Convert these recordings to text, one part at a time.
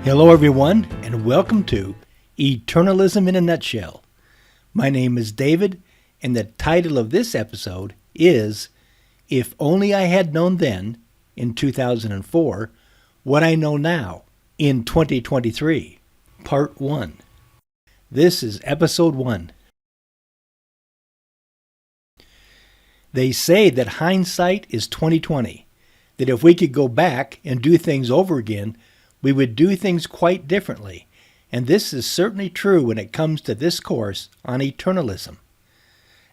Hello everyone, and welcome to Eternalism in a Nutshell. My name is David, and the title of this episode is If Only I Had Known Then, in 2004, What I Know Now, in 2023, Part 1. This is Episode 1. They say that hindsight is 20/20, that if we could go back and do things over again, we would do things quite differently, and this is certainly true when it comes to this course on eternalism.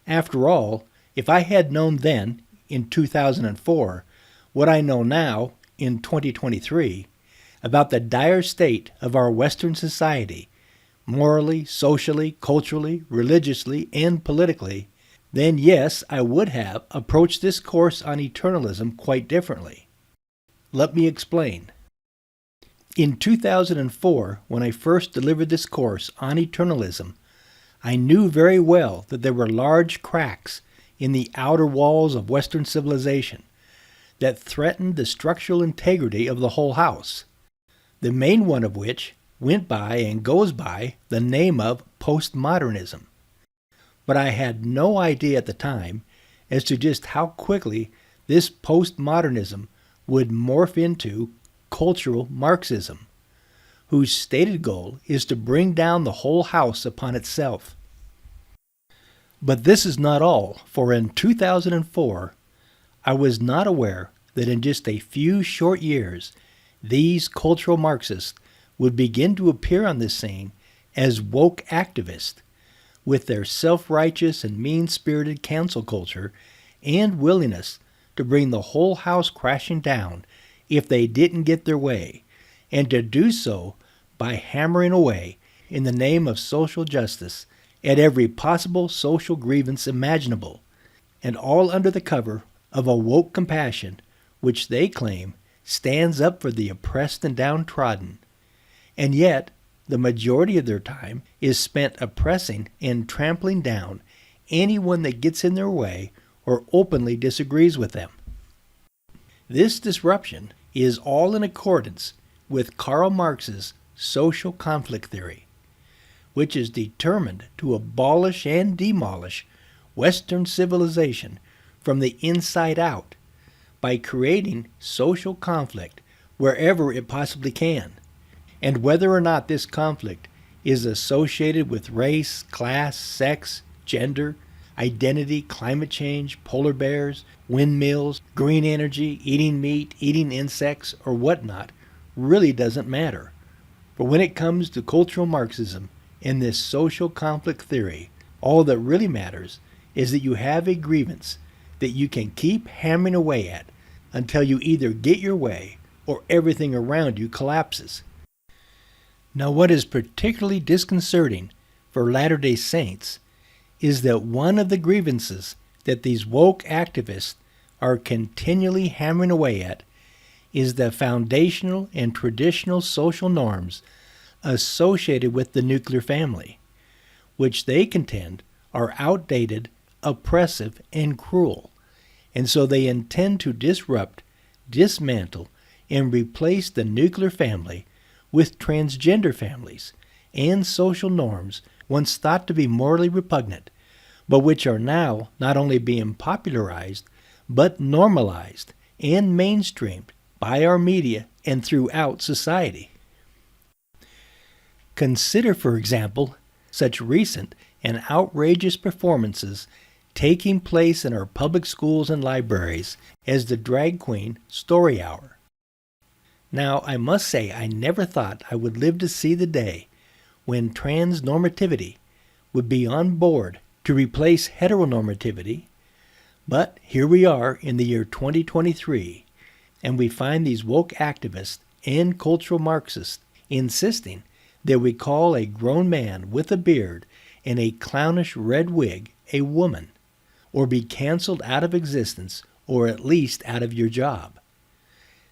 After all, if I had known then, in 2004, what I know now, in 2023, about the dire state of our Western society, morally, socially, culturally, religiously, and politically, then yes, I would have approached this course on eternalism quite differently. Let me explain. In 2004, when I first delivered this course on eternalism, I knew very well that there were large cracks in the outer walls of Western civilization that threatened the structural integrity of the whole house, the main one of which went by and goes by the name of postmodernism. But I had no idea at the time as to just how quickly this postmodernism would morph into cultural Marxism, whose stated goal is to bring down the whole house upon itself. But this is not all, for in 2004, I was not aware that in just a few short years, these cultural Marxists would begin to appear on the scene as woke activists, with their self-righteous and mean-spirited cancel culture and willingness to bring the whole house crashing down if they didn't get their way, and to do so by hammering away in the name of social justice at every possible social grievance imaginable, and all under the cover of a woke compassion which they claim stands up for the oppressed and downtrodden. And yet, the majority of their time is spent oppressing and trampling down anyone that gets in their way or openly disagrees with them. This disruption is all in accordance with Karl Marx's social conflict theory, which is determined to abolish and demolish Western civilization from the inside out by creating social conflict wherever it possibly can, and whether or not this conflict is associated with race, class, sex, gender, identity, climate change, polar bears, windmills, green energy, eating meat, eating insects, or whatnot, really doesn't matter. But when it comes to cultural Marxism and this social conflict theory, all that really matters is that you have a grievance that you can keep hammering away at until you either get your way or everything around you collapses. Now, what is particularly disconcerting for Latter-day Saints is that one of the grievances that these woke activists are continually hammering away at is the foundational and traditional social norms associated with the nuclear family, which they contend are outdated, oppressive, and cruel, and so they intend to disrupt, dismantle, and replace the nuclear family with transgender families and social norms once thought to be morally repugnant, but which are now not only being popularized, but normalized and mainstreamed by our media and throughout society. Consider, for example, such recent and outrageous performances taking place in our public schools and libraries as the drag queen story hour. Now, I must say I never thought I would live to see the day when transnormativity would be on board to replace heteronormativity, but here we are in the year 2023, and we find these woke activists and cultural Marxists insisting that we call a grown man with a beard and a clownish red wig a woman, or be canceled out of existence, or at least out of your job.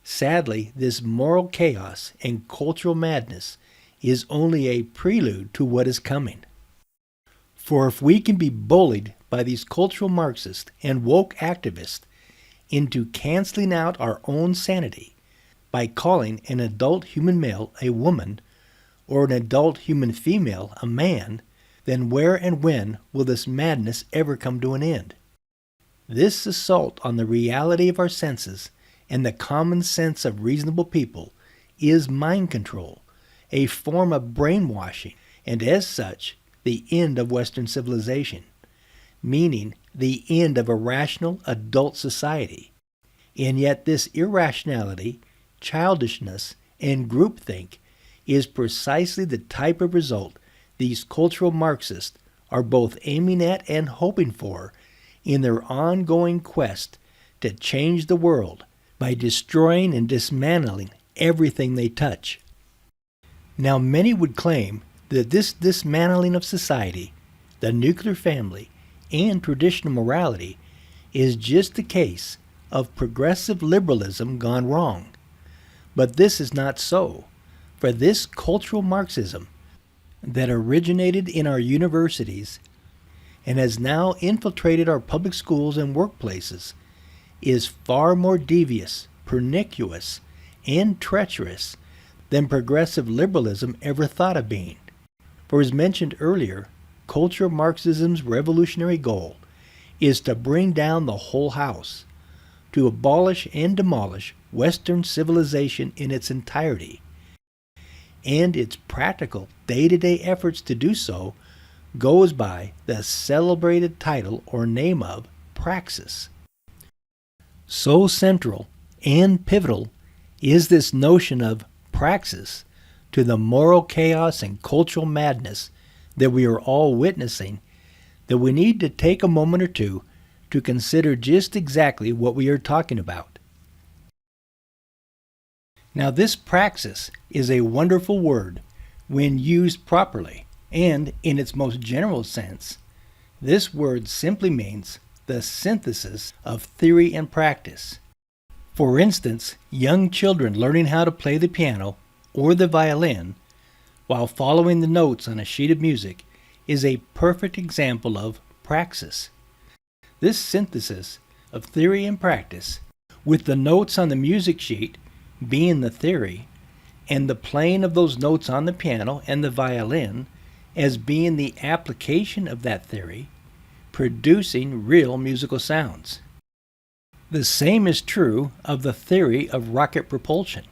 Sadly, this moral chaos and cultural madness is only a prelude to what is coming. For if we can be bullied by these cultural Marxists and woke activists into canceling out our own sanity by calling an adult human male a woman or an adult human female a man, then where and when will this madness ever come to an end? This assault on the reality of our senses and the common sense of reasonable people is mind control, a form of brainwashing, and as such, the end of Western civilization, meaning the end of a rational adult society. And yet this irrationality, childishness, and groupthink is precisely the type of result these cultural Marxists are both aiming at and hoping for in their ongoing quest to change the world by destroying and dismantling everything they touch. Now, many would claim that this dismantling of society, the nuclear family, and traditional morality is just a case of progressive liberalism gone wrong. But this is not so, for this cultural Marxism that originated in our universities and has now infiltrated our public schools and workplaces is far more devious, pernicious, and treacherous than progressive liberalism ever thought of being. For as mentioned earlier, cultural Marxism's revolutionary goal is to bring down the whole house, to abolish and demolish Western civilization in its entirety. And its practical day-to-day efforts to do so goes by the celebrated title or name of PRAXIS. So central and pivotal is this notion of praxis to the moral chaos and cultural madness that we are all witnessing that we need to take a moment or two to consider just exactly what we are talking about. Now, this praxis is a wonderful word when used properly, and in its most general sense, this word simply means the synthesis of theory and practice. For instance, young children learning how to play the piano or the violin while following the notes on a sheet of music is a perfect example of praxis. This synthesis of theory and practice, with the notes on the music sheet being the theory, and the playing of those notes on the piano and the violin as being the application of that theory, producing real musical sounds. The same is true of the theory of rocket propulsion.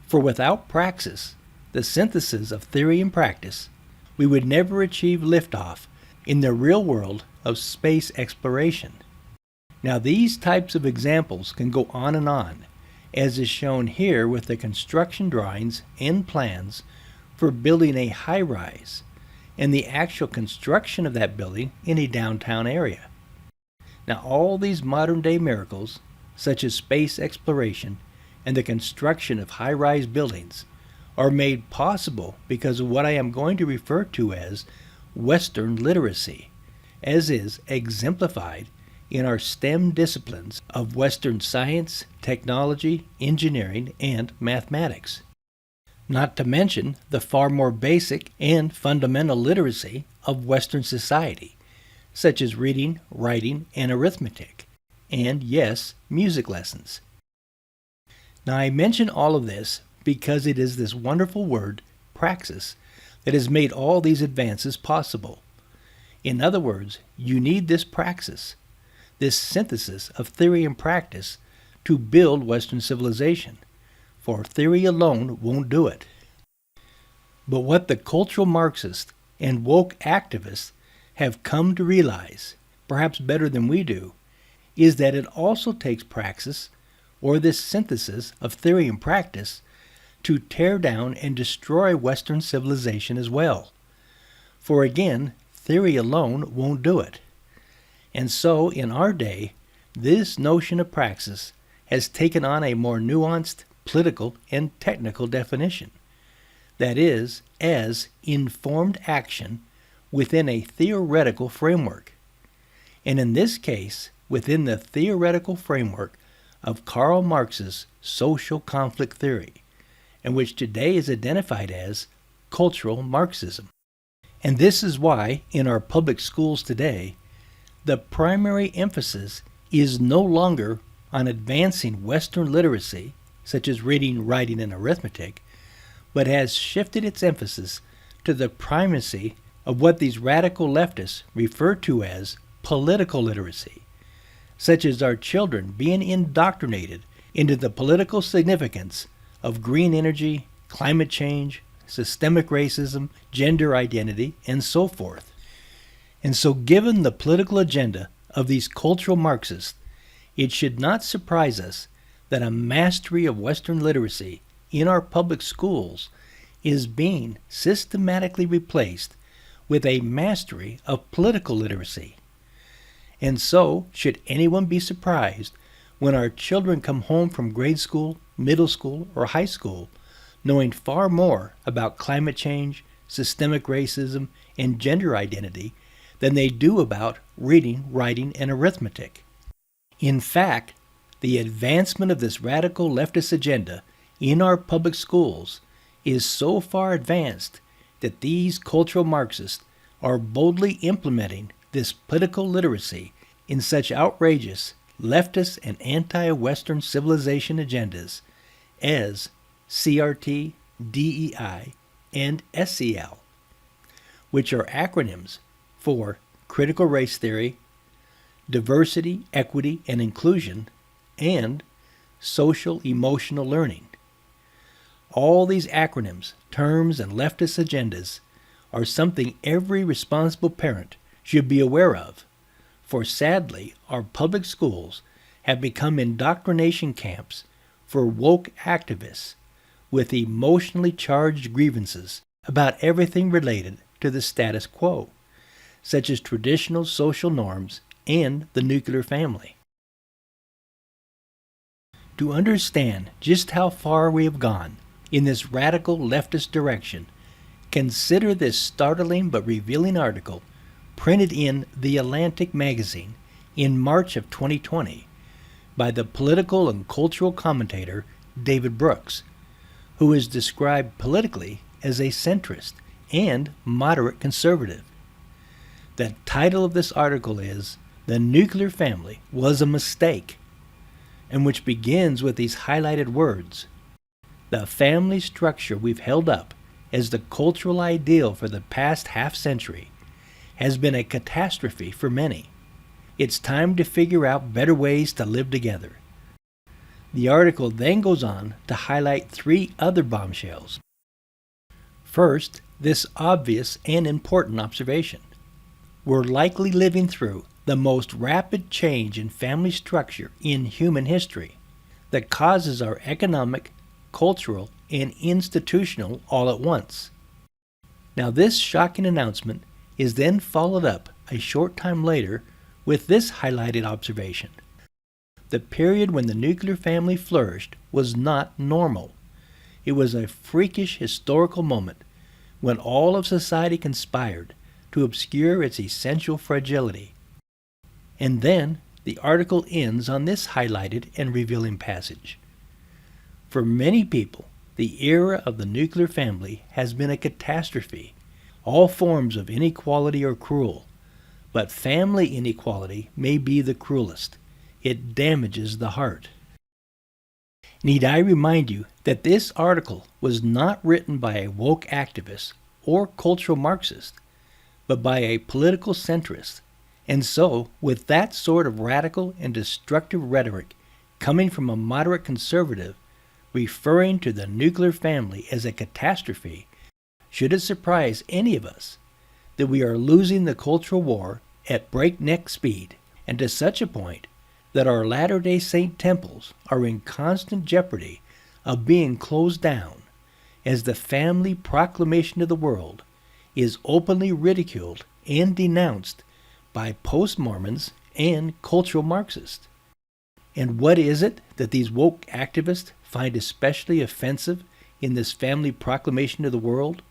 For without praxis, the synthesis of theory and practice, we would never achieve liftoff in the real world of space exploration. Now, these types of examples can go on, as is shown here with the construction drawings and plans for building a high-rise and the actual construction of that building in a downtown area. Now, all these modern-day miracles, such as space exploration and the construction of high-rise buildings, are made possible because of what I am going to refer to as Western literacy, as is exemplified in our STEM disciplines of Western science, technology, engineering, and mathematics. Not to mention the far more basic and fundamental literacy of Western society, such as reading, writing, and arithmetic, and yes, music lessons. Now, I mention all of this because it is this wonderful word, praxis, that has made all these advances possible. In other words, you need this praxis, this synthesis of theory and practice, to build Western civilization, for theory alone won't do it. But what the cultural Marxists and woke activists have come to realize, perhaps better than we do, is that it also takes praxis, or this synthesis of theory and practice, to tear down and destroy Western civilization as well. For again, theory alone won't do it. And so, in our day, this notion of praxis has taken on a more nuanced, political, and technical definition. That is, as informed action within a theoretical framework. And in this case, within the theoretical framework of Karl Marx's social conflict theory, and which today is identified as cultural Marxism. And this is why, in our public schools today, the primary emphasis is no longer on advancing Western literacy such as reading, writing, and arithmetic, but has shifted its emphasis to the primacy of what these radical leftists refer to as political literacy, such as our children being indoctrinated into the political significance of green energy, climate change, systemic racism, gender identity, and so forth. And so, given the political agenda of these cultural Marxists, it should not surprise us that a mastery of Western literacy in our public schools is being systematically replaced with a mastery of political literacy. And so, should anyone be surprised when our children come home from grade school, middle school, or high school knowing far more about climate change, systemic racism, and gender identity than they do about reading, writing, and arithmetic? In fact, the advancement of this radical leftist agenda in our public schools is so far advanced that these cultural Marxists are boldly implementing this political literacy in such outrageous leftist and anti-Western civilization agendas as CRT, DEI, and SEL, which are acronyms for critical race theory, diversity, equity, and inclusion, and social emotional learning. All these acronyms, terms, and leftist agendas are something every responsible parent should be aware of, for sadly, our public schools have become indoctrination camps for woke activists with emotionally charged grievances about everything related to the status quo, such as traditional social norms and the nuclear family. To understand just how far we have gone in this radical leftist direction, consider this startling but revealing article printed in The Atlantic magazine in March of 2020 by the political and cultural commentator David Brooks, who is described politically as a centrist and moderate conservative. The title of this article is "The Nuclear Family Was a Mistake," and which begins with these highlighted words: "The family structure we've held up as the cultural ideal for the past half-century has been a catastrophe for many. It's time to figure out better ways to live together." The article then goes on to highlight 3 other bombshells. First, this obvious and important observation: we're likely living through the most rapid change in family structure in human history that causes our economic, cultural, and institutional all at once. Now, this shocking announcement is then followed up a short time later with this highlighted observation: the period when the nuclear family flourished was not normal. It was a freakish historical moment when all of society conspired to obscure its essential fragility. And then the article ends on this highlighted and revealing passage: "For many people, the era of the nuclear family has been a catastrophe. All forms of inequality are cruel, but family inequality may be the cruelest. It damages the heart." Need I remind you that this article was not written by a woke activist or cultural Marxist, but by a political centrist, and so, with that sort of radical and destructive rhetoric coming from a moderate conservative referring to the nuclear family as a catastrophe, should it surprise any of us that we are losing the cultural war at breakneck speed, and to such a point that our Latter-day Saint temples are in constant jeopardy of being closed down, as the family proclamation of the world is openly ridiculed and denounced by post-Mormons and cultural Marxists? And what is it that these woke activists find especially offensive in this family proclamation of the world?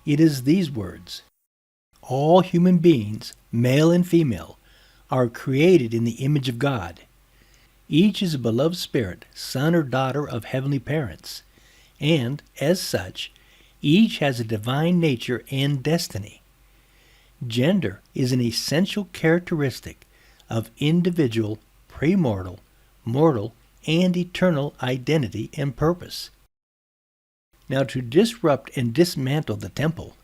It is these words: "All human beings, male and female, are created in the image of God. Each is a beloved spirit, son or daughter of heavenly parents, and, as such, each has a divine nature and destiny. Gender is an essential characteristic of individual, premortal, mortal, and eternal identity and purpose. Now, to disrupt and dismantle the temple,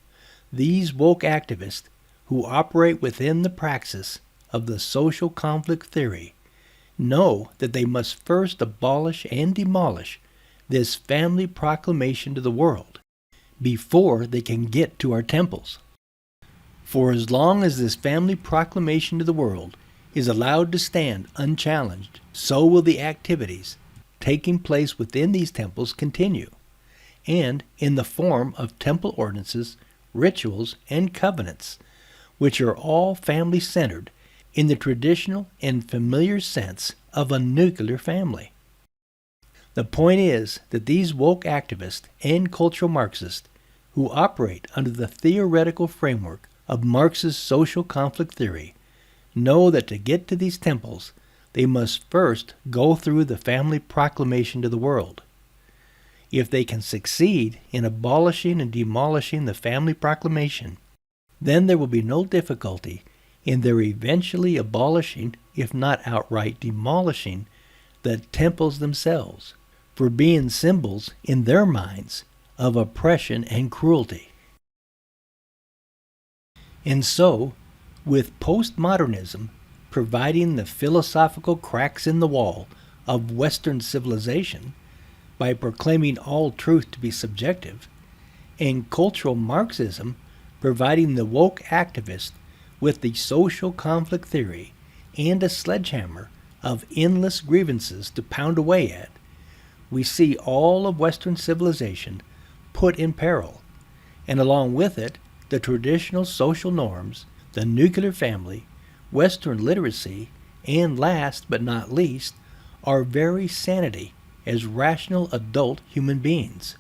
these woke activists who operate within the praxis of the social conflict theory know that they must first abolish and demolish this family proclamation to the world before they can get to our temples. For as long as this family proclamation to the world is allowed to stand unchallenged, so will the activities taking place within these temples continue, and in the form of temple ordinances, rituals, and covenants, which are all family-centered in the traditional and familiar sense of a nuclear family. The point is that these woke activists and cultural Marxists who operate under the theoretical framework of Marx's social conflict theory know that to get to these temples, they must first go through the family proclamation to the world. If they can succeed in abolishing and demolishing the family proclamation, then there will be no difficulty in their eventually abolishing, if not outright demolishing, the temples themselves, for being symbols in their minds of oppression and cruelty. And so, with postmodernism providing the philosophical cracks in the wall of Western civilization by proclaiming all truth to be subjective, and cultural Marxism providing the woke activist with the social conflict theory and a sledgehammer of endless grievances to pound away at, we see all of Western civilization put in peril, and along with it, the traditional social norms, the nuclear family, Western literacy, and last but not least, our very sanity as rational adult human beings.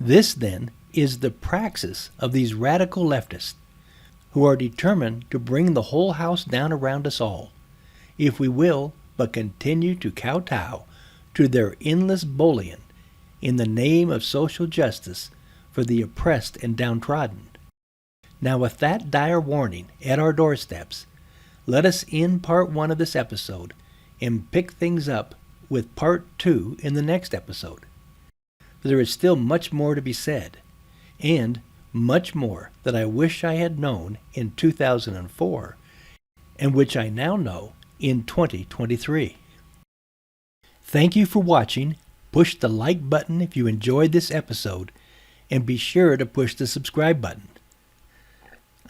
This, then, is the praxis of these radical leftists who are determined to bring the whole house down around us all, if we will but continue to kowtow to their endless bullion in the name of social justice for the oppressed and downtrodden. Now, with that dire warning at our doorsteps, let us end part 1 of this episode and pick things up with part 2 in the next episode. There is still much more to be said, and much more that I wish I had known in 2004, and which I now know in 2023. Thank you for watching. Push the like button if you enjoyed this episode, and be sure to push the subscribe button.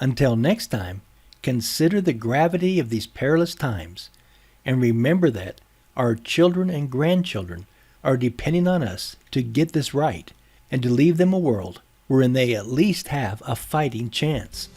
Until next time, consider the gravity of these perilous times, and remember that our children and grandchildren are depending on us to get this right and to leave them a world wherein they at least have a fighting chance.